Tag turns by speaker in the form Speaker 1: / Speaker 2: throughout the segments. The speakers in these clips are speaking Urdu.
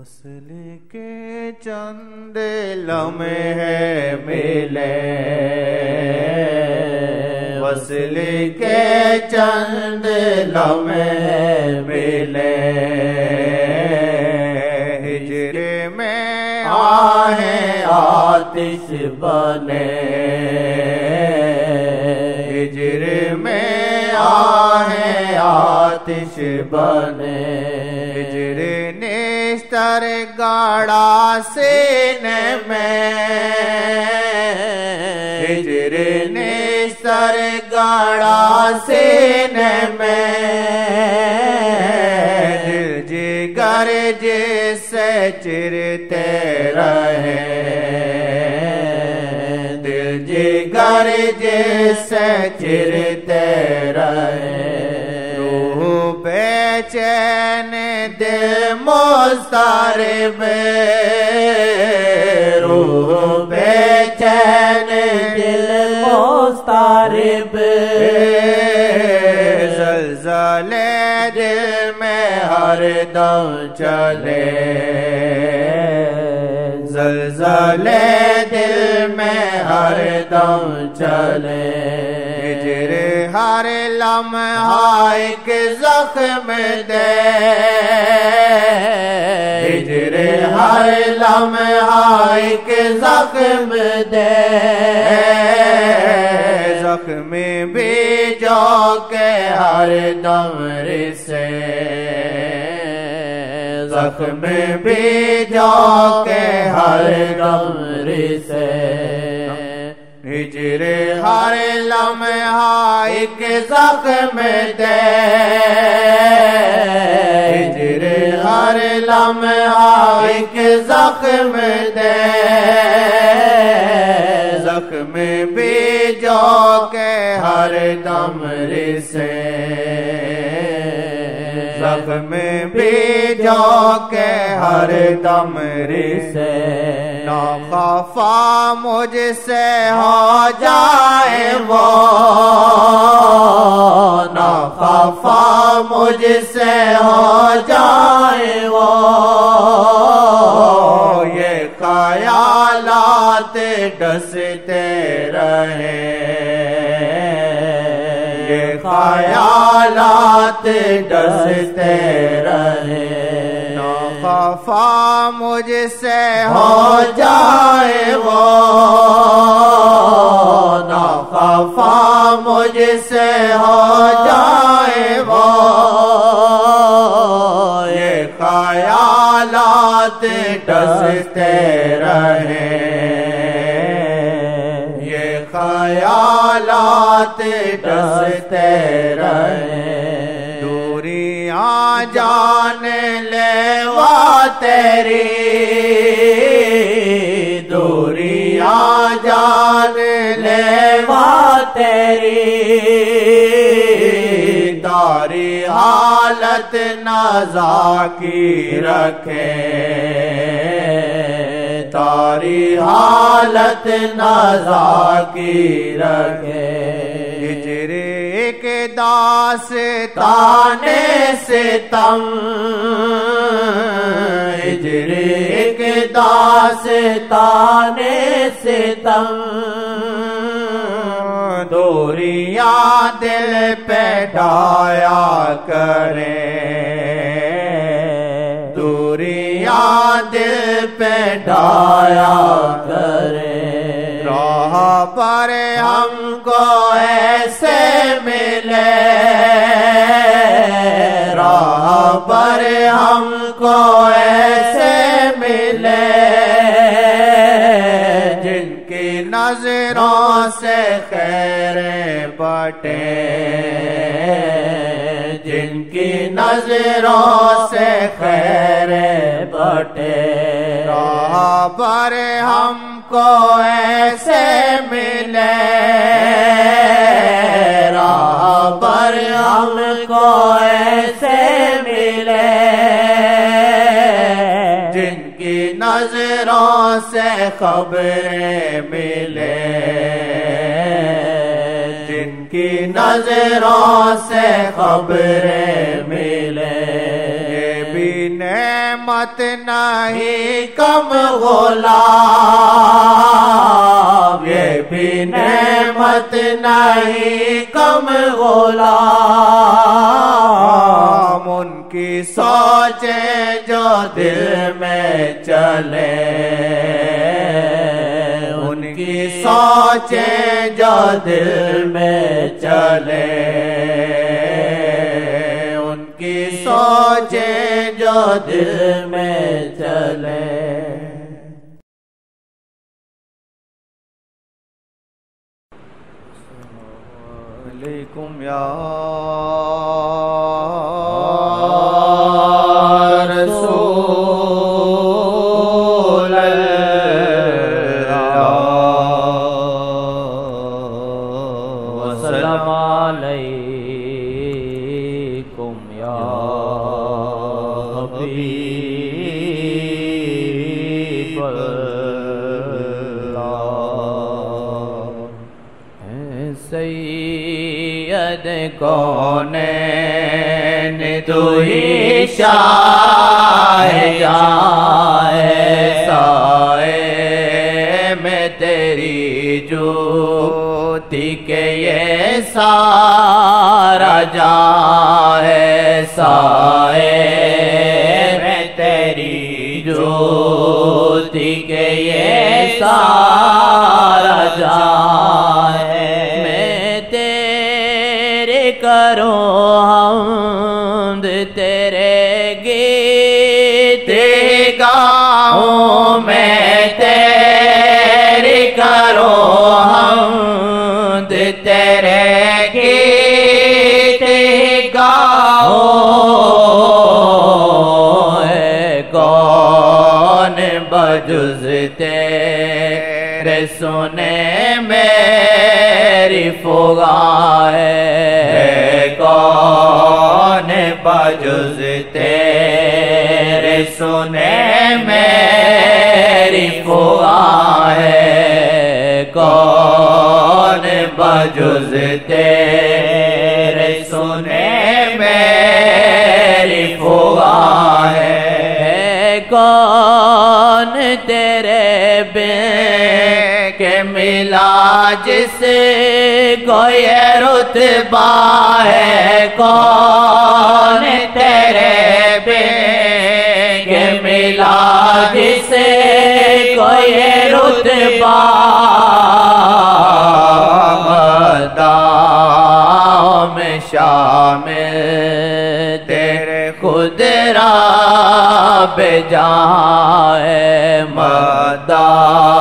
Speaker 1: وصل کے چند لمحے ملے، وصل کے چند لمحے ملے، ہجر میں آہیں آتش بنے، ہجر میں آہیں آتش بنے، ہجر نشتر گاڑا سینے میں، ہجر نشتر گاڑا سینے میں، دل جگر جسے چرتے رہے، دل جگر جسے چرتے رہے، روح بے چین دل مضطرب، روح بے چین دل مضطرب، زلزلے دل میں ہر دم چلے، زلزلے دل میں ہر دم چلے، ہجر ہر لمحہ ایک زخم دے، ہجر ہر لمحہ ایک زخم دے، زخم بھی جو کہ ہر دم رسے، زخم بھی جو کہ ہر دم رسے، ہجر ہر لمحہ ایک زخم دے، ہجر ہر لمحہ ایک زخم دے، زخم بھی جو کہ ہر دم رسے، زخم بھی جو کہ ہر دم رسے، نہ خفا مجھ سے ہو جائے وہ، نہ خفا مجھ سے ہو جائے وہ، یہ خیالات ڈستے رہے، یہ خیالات ڈستے رہے، نہ خفا مجھ سے ہو جائے وہ، نہ خفا مجھ سے ہو جائے وہ، یہ خیالات ڈستے رہے، یہ خیالات ڈستے رہے، دوریاں جان لیوا تیری، دوریاں جان لیوا تیری، تاری حالت نازا کی رکھے، تاری حالت نازا کی رکھے، ہجر ایک داستان ستم، ہجر ایک داستان ستم، دوریاں دل پہ ڈھایا کرے، دوریاں دل پہ ڈھایا کرے، راہ پر ہم کو ایسے ملے، راہ پر ہم کو ایسے ملے، جن کی نظروں سے خیریں بٹے، جن کی نظروں سے خیریں بٹے، راہ پر ہم کو ایسے ملے، راہ پر ہم کو ایسے ملے، جن کی نظروں سے خبریں ملے، جن کی نظروں سے خبریں ملے، یہ بھی نعمت نعمت نہیں کم غلام، یہ بھی نعمت نہیں کم غلام، ان کی سوچیں جو دل میں چلے، ان کی سوچیں جو دل میں چلے، ان کی سوچیں جو دل میں چلے۔ علیکم یا رسول اللہ،
Speaker 2: وسلام علیکم یا حبیب اللہ، سید کونین تو ہی شاہ جہاں، سائے میں تیری جوتی کے یہ سارا جہاں ہے، سائے میں تیری جوتی کے یہ سارا جہاں ہے، کروں حمد تیرے گیت گاؤں، میں تیری کروں حمد تیرے گیت گاؤں، اے کون بجز تیرے سنے میری فغاں ہے، کون بجز تیرے سنے میری فغاں ہے، کون بجز تیرے سنے میری فغاں ہے، کون تیرے بن کے ملا جس کو یہ رتبہ ہے، کون تیرے بن کے ملا جس کو یہ رتبہ، مداحوں میں شامل تیرے خود را بے جہاں ہے، مداحوں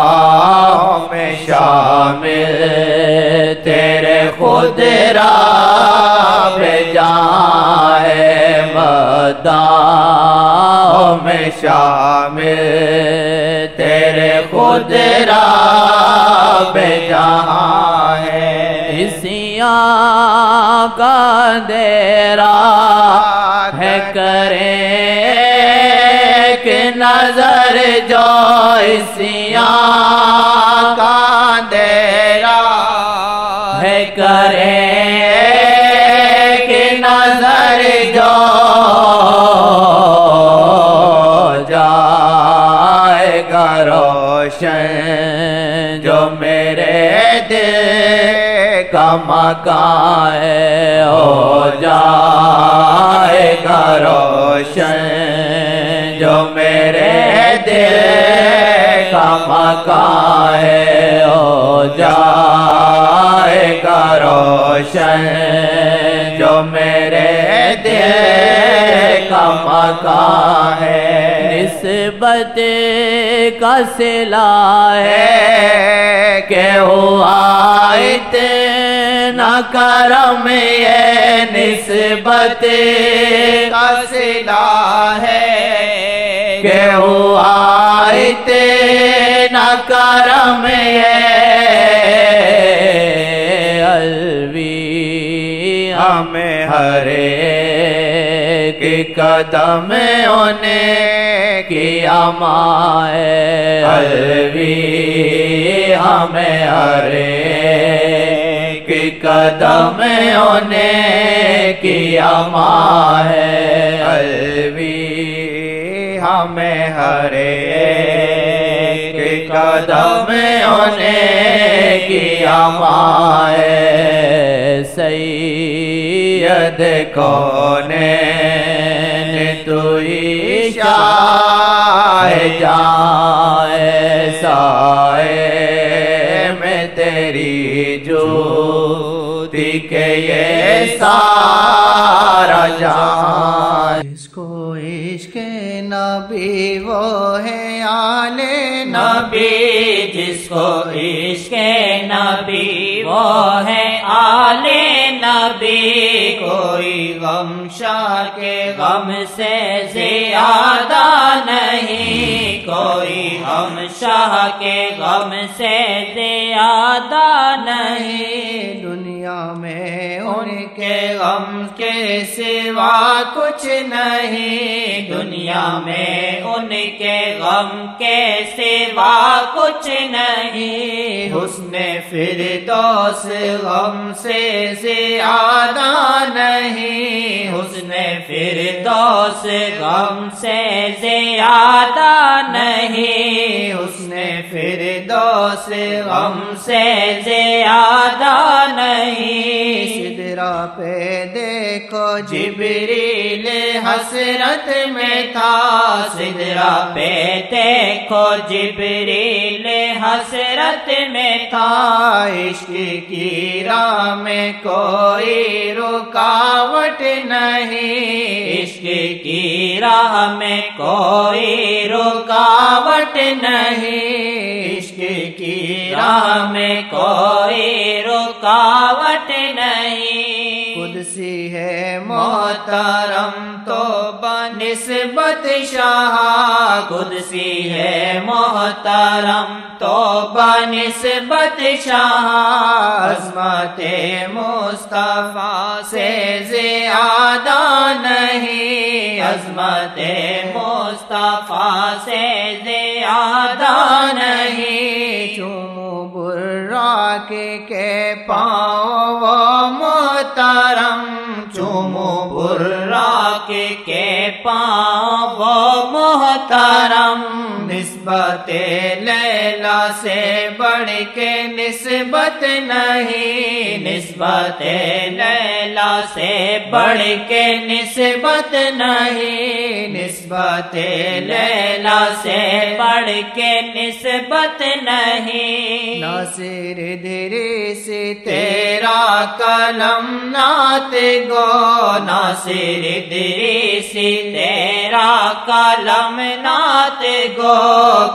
Speaker 2: میں شامل تیرے خود را بے جہاں ہے، مداحوں میں شامل تیرے خود را بے جہاں ہے، اسیاں کا اندھیرا ہے کریں ایک نظر جو، اسیاں کا اندھیرا ہے کریں ایک نظر جو، جائے گا روشن جو میرے دل کا مکان ہے، ہو جائے گا روشن جو میرے دل کا مکان ہے، ہو جائے گا روشن جو میرے دل کا مکان ہے، نسبت کا صلہ ہے کہ ہوا اتنا کرم، یہ نسبت کا صلہ ہے کہ ہوا اتنا کرم، یہ الوی ہمیں ہر ایک قدم انہیں کی امان ہے، الوی ہمیں ہر ایک قدم انہیں کی امان ہے، الوی ہمیں ہر ایک قدم انہیں کی امائے سید کونین تو ہی شاہ جائے سائے میں تیری جوتی کے یہ سارا جان
Speaker 1: جس کو عشق نبی وہ ہے آل نبی
Speaker 2: جس کو عشق نبی وہ ہے آل نبی کوئی غم شاہ کے غم سے زیادہ نہیں کوئی غم شاہ کے غم سے زیادہ نہیں
Speaker 1: دنیا میں
Speaker 2: ان کے غم کے سوا کچھ نہیں دنیا میں ان کے غم کے سوا کچھ نہیں حسن فردوس غم سے زیادہ نہیں حسن فردوس غم سے زیادہ نہیں حسن فردوس غم سے زیادہ نہیں
Speaker 1: سدرا پہ دیکھو
Speaker 2: جبریل حسرت میں تھا سدرا پہ دیکھو جبریل حسرت میں تھا عشق کی راہ میں کوئی رکاوٹ نہیں عشق کی راہ میں کوئی رکاوٹ نہیں عشق کی راہ میں کوئی رکاوٹ نہیں
Speaker 1: قدسی ہے
Speaker 2: محترم تو بنسبت شاہ قدسی ہے محترم تو بنسبت شاہ عظمت مصطفیٰ سے زیادہ نہیں عظمت مصطفیٰ سے زیادہ نہیں
Speaker 1: چومو برا کے
Speaker 2: پاؤں وہ محترم چومو برا کے پاؤں وہ محترم نسبت لیلا سے بڑھ کے نسبت نہیں نسبت لیلا سے بڑھ کے نسبت نہیں نسبت لیلا سے بڑھ کے نسبت نہیں
Speaker 1: ناصر ادریس
Speaker 2: تیرا کلم نعت گو ناصر ادریس تیرا کلم نعت گو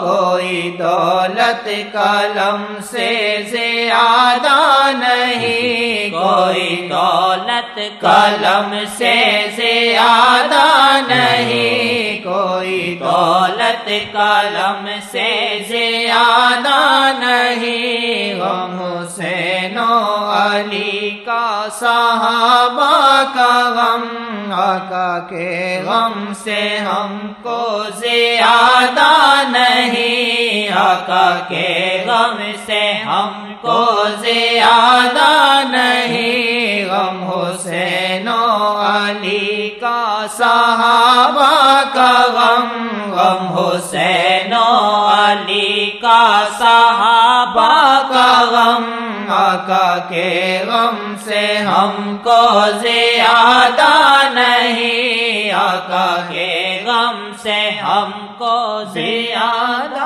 Speaker 2: کوئی دولت کلم سے زیادہ نہیں کوئی دولت کلم سے زیادہ نہیں کوئی دولت کلم سے زیادہ نہیں غم حسین و علی کا صحابہ کا غم آقا کے غم سے ہم کو زیادہ نہیں آقا کے غم سے ہم کو زیادہ نہیں غم حسین و علی کا صحابہ کا غم غم حسین و علی کا صحابہ کا غم آقا کے غم سے ہم کو زیادہ نہیں آقا کے غم سے ہم کو زیادہ